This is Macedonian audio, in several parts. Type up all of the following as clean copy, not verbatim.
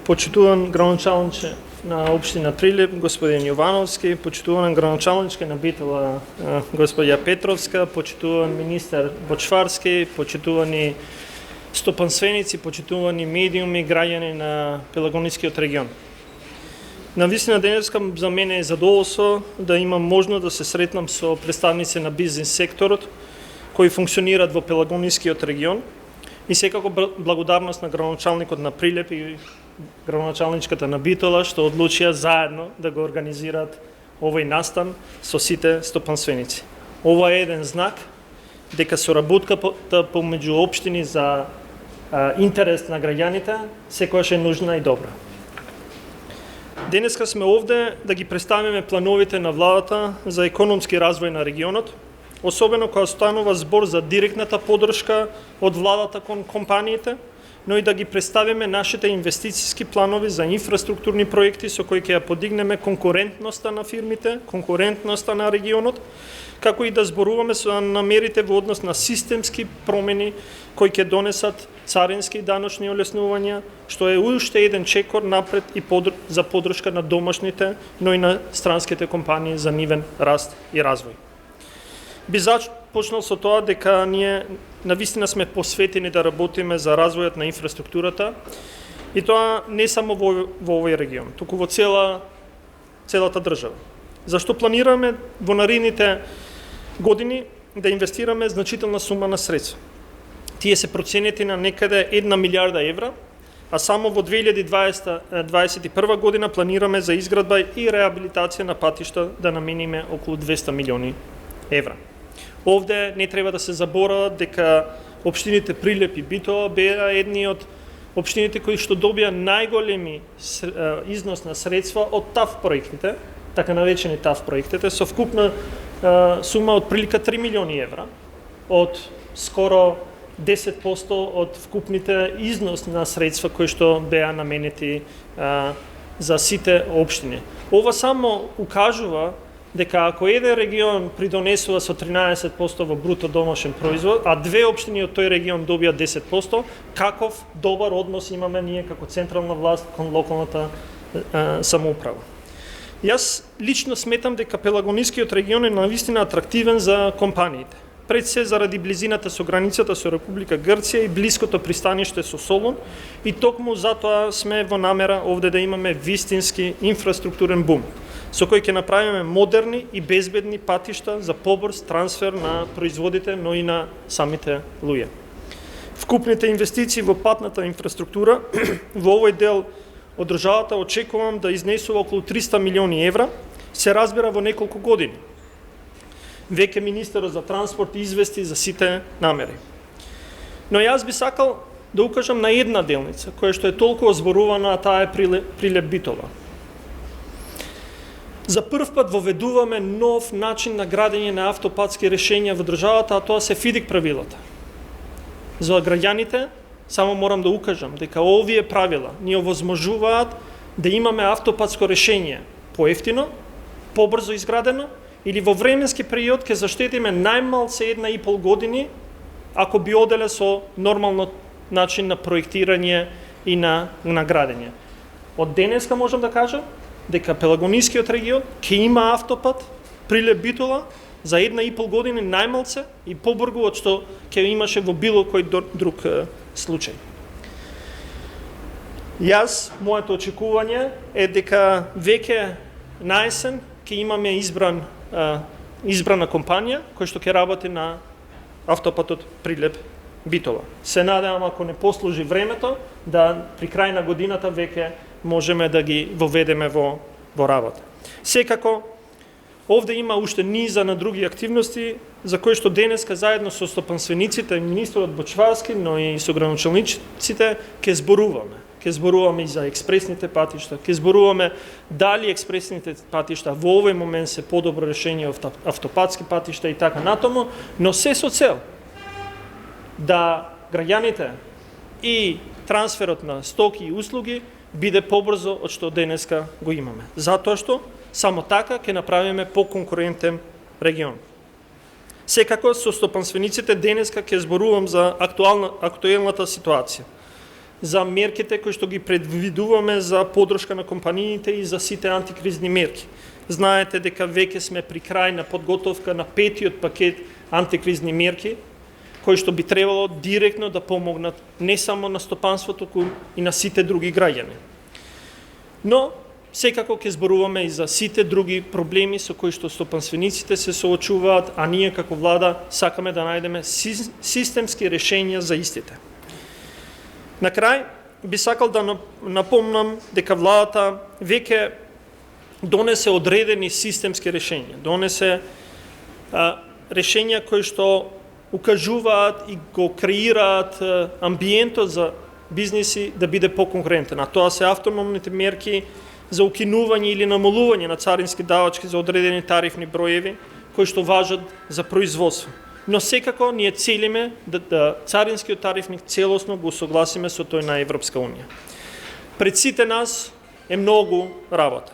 почитуван градоначалниче на општина Прилеп, господин Јовановски, почитуван градоначалничке на Битола, господја Петровска, почитуван министар Бочварски, почитувани стопанственици, почитувани медиуми, граѓани на Пелагонискиот регион. Навистина денеска за мене е задоволство да имам можност да се сретнам со представници на бизнес секторот кои функционираат во Пелагонискиот регион и секако благодарност на градоначалникот на Прилеп и градоначалничката на Битола што одлучија заедно да го организираат овој настан со сите стопанственици. Ова е еден знак дека соработката помеѓу општини за интерес на граѓаните секогаш е нужна и добра. Денеска сме овде да ги представиме плановите на владата за економски развој на регионот, особено кога станува збор за директната поддршка од владата кон компаниите, но и да ги представиме нашите инвестициски планови за инфраструктурни проекти со кои ќе ја подигнеме конкурентноста на фирмите, конкурентноста на регионот, како и да зборуваме со намерите во однос на системски промени кои ќе донесат царински и даночни олеснувања, што е уште еден чекор напред и за поддршка на домашните, но и на странските компании за нивен раст и развој. Би започнал со тоа дека ние навистина сме посветени да работиме за развојот на инфраструктурата и тоа не само во овој регион, туку во целата држава. Зашто планираме во наредните години да инвестираме значителна сума на средства. Тие се проценети на некаде 1 милиарда евра, а само во 2021 година планираме за изградба и реабилитација на патишта да намениме околу 200 милиони евра. Овде не треба да се заборава дека општините Прилеп и Битола беа едни од општините кои што добија најголеми износ на средства од ТАФ проектите, така наречени ТАФ проектите, со вкупна сума од прилика 3 милиони евра, од скоро 10% од вкупните износ на средства кои што беа наменети за сите општини. Ова само укажува дека ако еден регион придонесува со 13% во бруто домашен производ, а две општини од тој регион добија 10%, каков добар однос имаме ние како централна власт кон локалната самоуправа. Јас лично сметам дека Пелагонискиот регион е навистина атрактивен за компаниите. Пред се заради близината со границата со Република Грција и блиското пристаниште со Солун, и токму затоа сме во намера овде да имаме вистински инфраструктурен бум, со кој ќе направиме модерни и безбедни патишта за побрз трансфер на производите, но и на самите луѓе. Вкупните инвестиции во патната инфраструктура во овој дел од државата очекувам да изнесува околу 300 милиони евра, се разбира во неколку години. Веќе министерот за транспорт извести за сите намери. Но јас би сакал да укажам на една делница, која што е толку зборувана, а таа е Прилеп Битола. За прв пат воведуваме нов начин на градење на автопатски решенија во државата, а тоа се ФИДИК правилата. За граѓаните само морам да укажам дека овие правила ни овозможуваат да имаме автопатско решение поевтино, побрзо изградено, или во временски период ќе заштедиме најмалце 1,5 години ако би оделе со нормално начин на проектирање и на градење. Од денеска можам да кажам дека Пелагонискиот регион ќе има автопат Прилеп Битола за 1,5 години најмалце и побрзо од што ќе имаше во било кој друг случај. Јас, моето очекување е дека веќе наесен ќе имаме избрана компанија која што ќе работи на автопатот Прилеп Битола. Се надевам ако не послужи времето да при крај на годината веќе можеме да ги воведеме во работа. Секако овде има уште низа на други активности за кои што денеска заедно со стопанствениците, министерот Бочварски, но и со градоначалниците ќе зборуваме. Ќе зборуваме и за експресните патишта, ќе зборуваме дали експресните патишта во овој момент се подобро решение од автопатски патишта и така натаму, но се со цел да граѓаните и трансферот на стоки и услуги биде побрзо од што денеска го имаме. Затоа што само така ќе направиме поконкурентен регион. Секако со стопанствениците денеска ќе зборувам за актуелната ситуација. за мерките кои што ги предвидуваме за поддршка на компаниите и за сите антикризни мерки. Знаете дека веќе сме при крај на подготовка на 5-тиот пакет антикризни мерки, кои што би требало директно да помогнат не само на стопанството, туку и на сите други граѓани. Но секако ќе зборуваме и за сите други проблеми со кои што стопанствениците се соочуваат, а ние како влада сакаме да најдеме системски решенија за истите. На крај би сакал да напомнам дека владата веќе донесе одредени системски решенија, донесе решенија кои што укажуваат и го креираат амбиентот за бизнеси да биде поконкурентен, а тоа се автономните мерки за укинување или намалување на царински давачки за одредени тарифни броеви кои што важат за производство. Но секако ние целиме да царинскиот тарифник целосно го согласиме со тој на Европска унија. Пред сите нас е многу работа.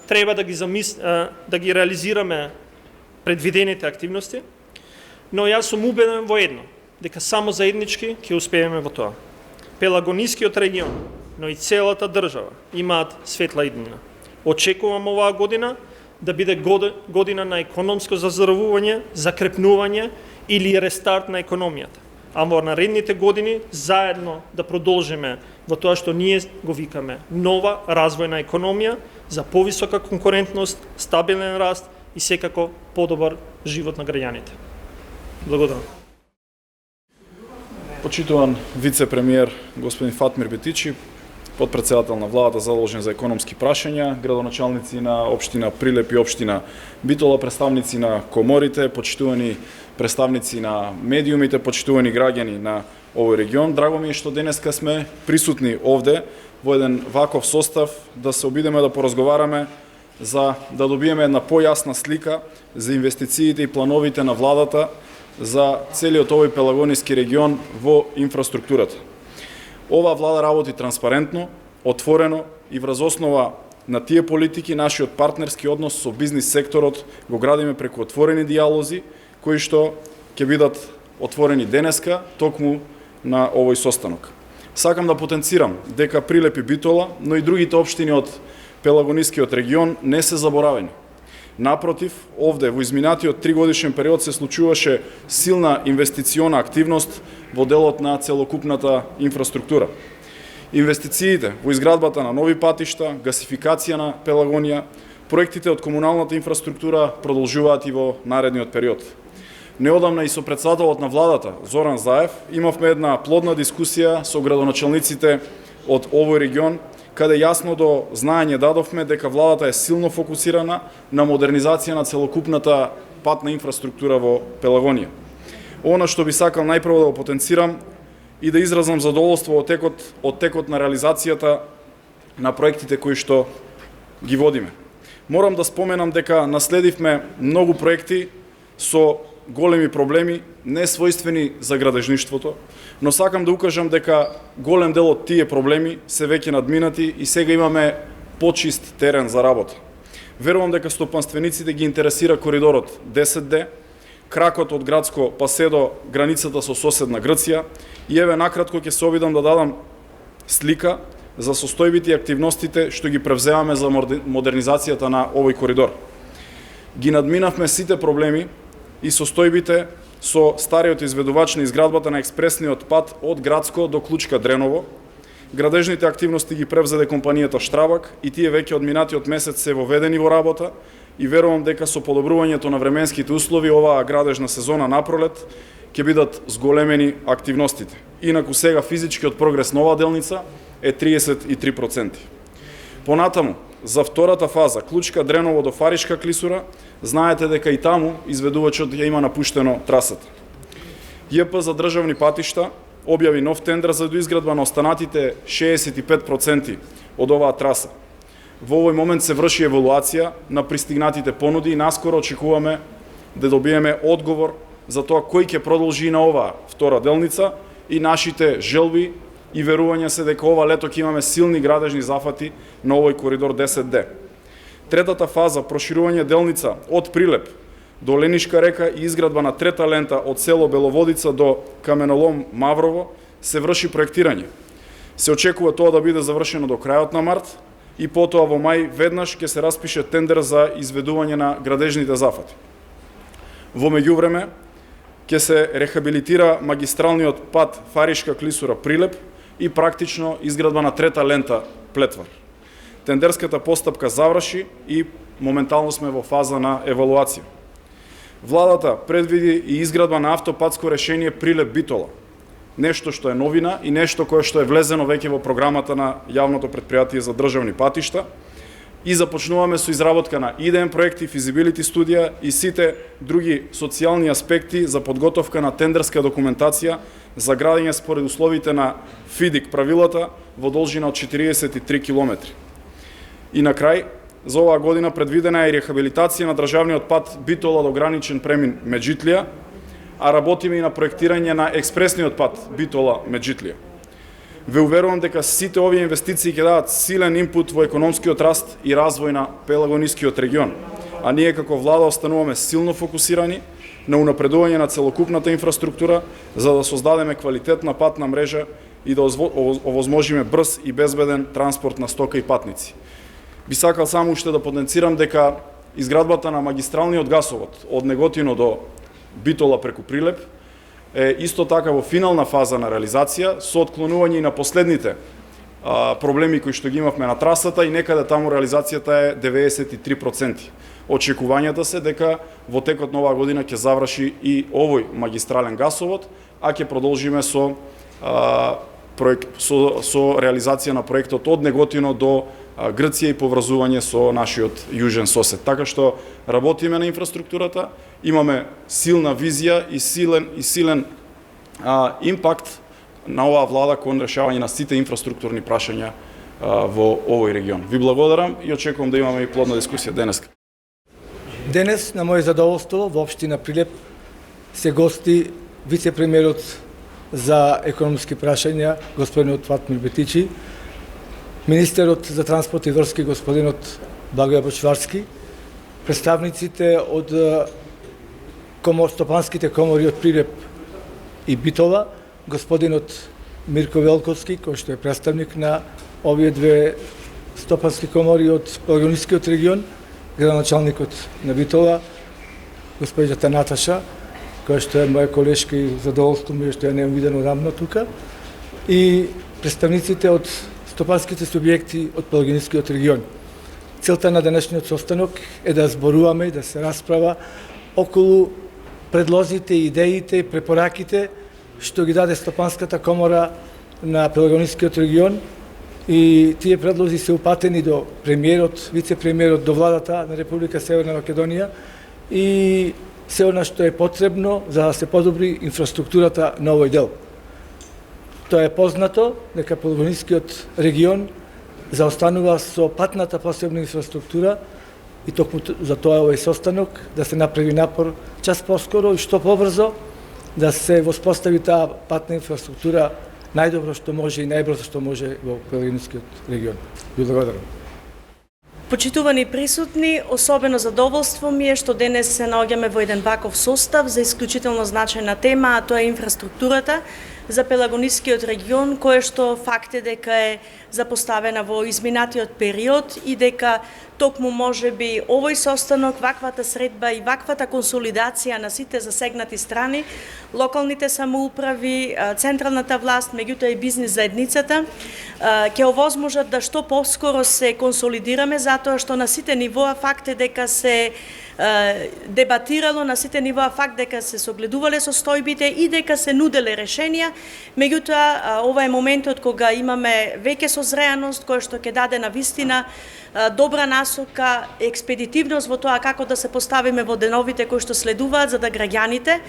Треба да ги реализираме предвидените активности, но јас сум убеден во едно, дека само заеднички ќе успееме во тоа. Пелагонискиот регион, но и целата држава имаат светла иднина. Очекувам оваа година да биде година на економско заздравување, закрепнување или рестарт на економијата. А во наредните години заедно да продолжиме во тоа што ние го викаме нова развојна економија за повисока конкурентност, стабилен раст и секако подобар живот на граѓаните. Благодарам. Почитуван вице-премиер господин Фатмир Бетичи, подпредседател на владата задолжен за економски прашања, градоначалници на општина Прилеп и општина Битола, представници на коморите, почитувани представници на медиумите, почитувани граѓани на овој регион. Драго ми е што денеска сме присутни овде во еден ваков состав да се обидеме да поразговараме за да добиеме една појасна слика за инвестициите и плановите на владата за целиот овој пелагониски регион во инфраструктурата. Оваа влада работи транспарентно, отворено и врз основа на тие политики нашиот партнерски однос со бизнис секторот го градиме преку отворени диалози кои што ќе бидат отворени денеска токму на овој состанок. Сакам да потенцирам дека Прилеп и Битола, но и другите општини од пелагонискиот регион не се заборавени. Напротив, овде во изминатиот 3-годишен период се случуваше силна инвестициона активност во делот на целокупната инфраструктура. Инвестициите во изградбата на нови патишта, гасификација на Пелагонија, проектите од комуналната инфраструктура продолжуваат и во наредниот период. Неодамна и со председателот на владата, Зоран Заев, имавме една плодна дискусија со градоначалниците од овој регион, каде јасно до знаење дадовме дека владата е силно фокусирана на модернизација на целокупната патна инфраструктура во Пелагонија. Она што би сакал најпрво да го потенцирам и да изразам задоволство од текот на реализацијата на проектите кои што ги водиме. Морам да споменам дека наследивме многу проекти со големи проблеми, не својствени за градежништвото, но сакам да укажам дека голем дел од тие проблеми се веќе надминати и сега имаме почист терен за работа. Верувам дека стопанствениците ги интересира коридорот 10D, кракот од градско пасе до границата со соседна Грција и еве накратко ќе се обидам да дадам слика за состојбите и активностите што ги превземаме за модернизацијата на овој коридор. Ги надминавме сите проблеми и состојбите со стариот изведувач на изградбата на експресниот пат од Градско до Клучка Дреново. Градежните активности ги превзеде компанијата Штрабак и тие веќе од минатиот месец се воведени во работа и верувам дека со подобрувањето на временските услови оваа градежна сезона напролет ќе бидат зголемени активностите. Инаку сега физичкиот прогрес на оваа делница е 33%. Понатаму, за втората фаза, Клучка Дреново до Фаришка клисура, знаете дека и таму изведувачот ја има напуштено трасата. ЈП за државни патишта објави нов тендер за доизградба на останатите 65% од оваа траса. Во овој момент се врши евалуација на пристигнатите понуди и наскоро очекуваме да добиеме одговор за тоа кој ќе продолжи на оваа втора делница и нашите желби и верување се дека ова лето ќе имаме силни градежни зафати на овој коридор 10D. Третата фаза, проширување делница од Прилеп до Ленишка река и изградба на трета лента од село Беловодица до каменолом Маврово, се врши проектирање. Се очекува тоа да биде завршено до крајот на март и потоа во мај веднаш ќе се распише тендер за изведување на градежните зафати. Во меѓувреме ќе се рехабилитира магистралниот пат Фаришка клисура Прилеп и практично изградба на трета лента Плетвар. Тендерската постапка заврши и моментално сме во фаза на евалуација. Владата предвиди и изградба на автопатско решение Прилеп-Битола, нешто што е новина и нешто кое што е влезено веќе во програмата на јавното претпријатие за државни патишта, и започнуваме со изработка на идеен проект и физибилити студија и сите други социјални аспекти за подготовка на тендерска документација за градење според условите на ФИДИК правилата во должина од 43 километри. И на крај, за оваа година предвидена е рехабилитација на државниот пат Битола до граничен премин Меджитлија, а работиме и на проектирање на експресниот пат Битола-Меджитлија. Ве уверувам дека сите овие инвестиции ќе дадат силен инпут во економскиот раст и развој на Пелагонискиот регион, а ние како влада остануваме силно фокусирани на унапредување на целокупната инфраструктура за да создадеме квалитетна патна мрежа и да овозможиме брз и безбеден транспорт на стока и патници. Би сакал само уште да потенцирам дека изградбата на магистралниот гасовод од Неготино до Битола преку Прилеп е исто така во финална фаза на реализација со отклонување и на последните проблеми кои што ги имавме на трасата и некаде таму реализацијата е 93%. Очекувањата се дека во текот на оваа година ќе заврши и овој магистрален гасовод, а ќе продолжиме со реализација на проектот од Неготино до Грција и поврзување со нашиот јужен сосед. Така што работиме на инфраструктурата, имаме силна визија и силен импакт на оваа влада кон решавање на сите инфраструктурни прашања во овој регион. Ви благодарам и очекувам да имаме и плодна дискусија денеска. Денес, на моје задоволство, во општина Прилеп се гости вице-премиерот за економски прашања, господинот Фатмир Бетичи, министерот за транспорт и врски, господинот Благоје Бочварски, представниците од стопанските комори од Прилеп и Битола, господинот Мирко Велковски, кој што е представник на овие две стопански комори од Пелагонискиот регион, градоначалникот на Битола, госпоѓата Наташа, која што е моја колешка и задоволство ми што ја немам видено рамно тука, и представниците од стопанските субјекти од Пелагонискиот регион. Целта на денешниот состанок е да зборуваме, да се расправа околу предлозите, идеите и препораките што ги даде Стопанската комора на Пелагонискиот регион, и тие предлози се упатени до премиерот, вице-премиерот, до владата на Република Северна Македонија и се она што е потребно за да се подобри инфраструктурата на овој дел. Тоа е познато дека Пелагонискиот регион заостанува со патната посебна инфраструктура и токму за тоа овој состанок да се направи напор час поскоро и што побрзо да се воспостави таа патна инфраструктура најдобро што може и најбрзо што може во Пелагонискиот регион. Ви благодарам. Почитувани присутни, особено задоволство ми е што денес се наоѓаме во еден ваков состав за исклучително значајна тема, а тоа е инфраструктурата за Пелагонискиот регион, кое што факт е дека е запоставена во изминатиот период и дека токму можеби овој состанок, ваквата средба и ваквата консолидација на сите засегнати страни, локалните самоуправи, централната власт, меѓутоа и бизнис заедницата, ќе овозможат да што поскоро се консолидираме, затоа што на сите нивоа факт е дека се дебатирало, на сите нивоа факт дека се согледувале состојбите и дека се нуделе решенија, меѓутоа ова е моментот кога имаме веќе созреаност која што ќе даде на вистина добра насока, експедитивност во тоа како да се поставиме во деновите кои што следуваат, за да граѓаните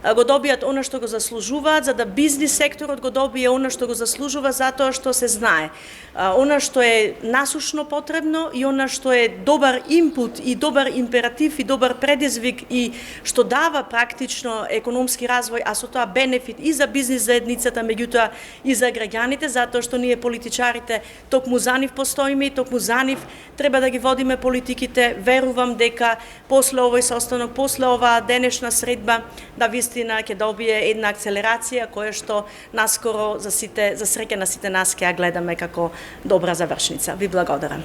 го добијат она што го заслужуваат, за да бизнис секторот го добие она што го заслужува, затоа што се знае. Она што е насушно потребно и она што е добар инпут и добар императив и добар предизвик и што дава практично економски развој, а со тоа бенефит и за бизнис заедницата, меѓутоа и за граѓаните, затоа што ние политичарите токму за нив постоиме и токму за нив треба да ги водиме политиките. Верувам дека после овој состанок, после оваа денешна средба, да вистина ќе добие една акцелерација која што наскоро за среќа на сите нас ќе ја гледаме како добра завршница. Ви благодарам.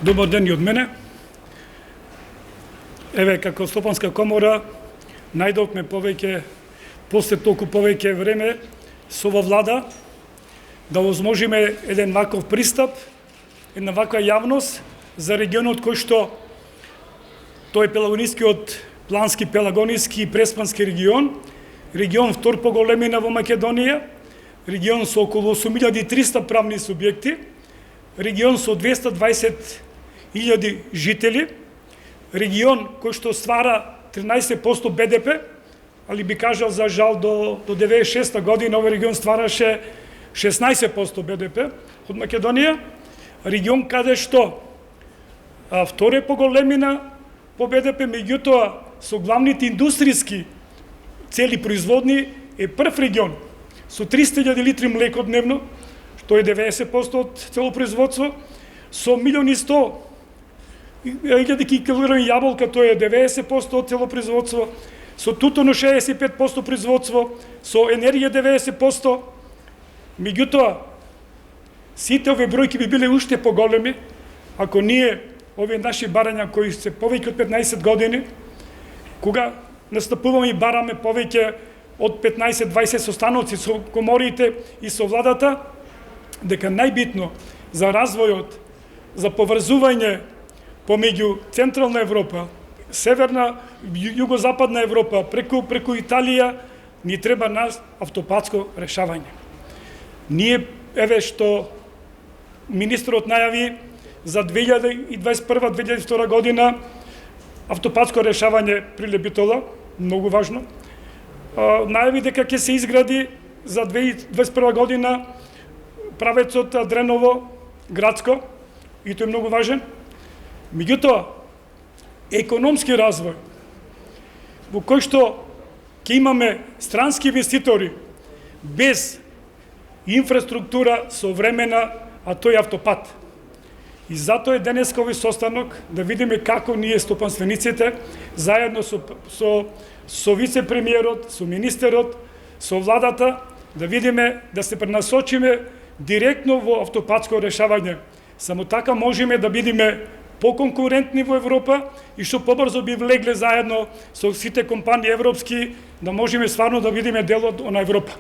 Добар ден и од мене. Еве, како Стопанска комора, најдовме повеќе, после толку повеќе време, со ова влада, да возможиме еден ваков пристап, една ваква јавност за регионот кој што тој е пелагонискиот, плански, пелагониски и преспански регион, регион втор по големина во Македонија, регион со околу 8300 правни субјекти, регион со 220.000 жители, регион кој што ствара 13% БДП, али би кажал за жал до 96 година овој регион ствараше 16% БДП од Македонија, регион каде што вторе по големина по БДП, меѓутоа со главните индустријски цели производни е прв регион со 300.000 литри млеко дневно, што е 90% од цело производство, со 1.100.000 килограми јаболка, тоа е 90% од цело производство, со тутуно 65% производство, со енергија 90%. Меѓутоа, сите овие бројки би биле уште поголеми ако ние, овие наши барања кои се повеќе од 15 години, кога настапуваме и бараме повеќе од 15-20 состаноци со коморите и со владата, дека најбитно за развојот, за поврзување помеѓу Централна Европа, Северна, Југозападна Европа, преку Италија, ни треба нас автопатско решавање. Ние, еве што министерот најави за 2021-2022 година автопатско решавање Прилеп-Битола, многу важно. Најави дека ќе се изгради за 2021 година правецот Дреново градско, и тој е многу важен. Меѓутоа, економски развој, во кој што ќе имаме странски инвеститори без инфраструктура современа, а тој е автопат. И затоа е денеска овој состанок да видиме како ние стопанствениците заедно со вице-премиерот, со министерот, со владата да видиме да се пренасочиме директно во автопатско решавање. Само така можеме да бидеме поконкурентни во Европа и што побрзо би влегле заедно со сите компании европски, да можеме стварно да видиме делот на Европа.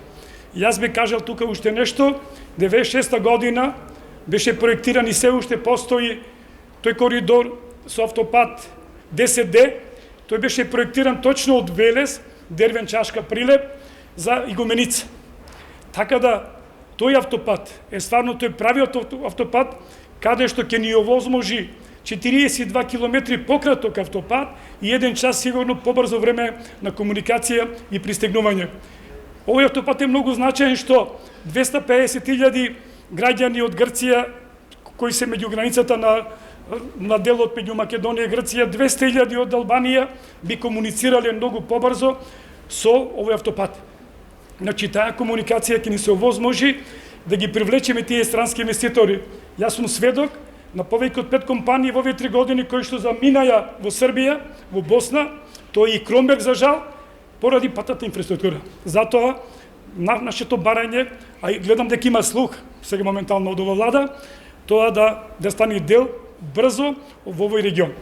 Јас би кажал тука уште нешто, 96 година беше проектиран и се уште постои тој коридор со автопат 10D, тој беше проектиран точно од Велес, Дервен, Чашка, Прилеп за Игуменица. Така да тој автопат е стварно тој правиот автопат каде што ќе ни овозможи 42 километри пократок автопат и 1 час сигурно побрзо време на комуникација и пристигнување. Овој автопат е многу значаен што 250.000 граѓани од Грција кои се меѓу границата на делот меѓу Македонија и Грција, 200.000 од Албанија би комуницирале многу побрзо со овој автопат. Значи, таа комуникација ќе ни се овозможи да ги привлечеме тие странски инвеститори. Јас сум сведок на повеќе од 5 компании во овие 3 години кои што заминаја во Србија, во Босна, тој и Кромберг за жал, поради патната инфраструктура. Затоа нашето барање, а и гледам дека има слух сега моментално од ова влада, тоа да стане дел брзо во овој регион.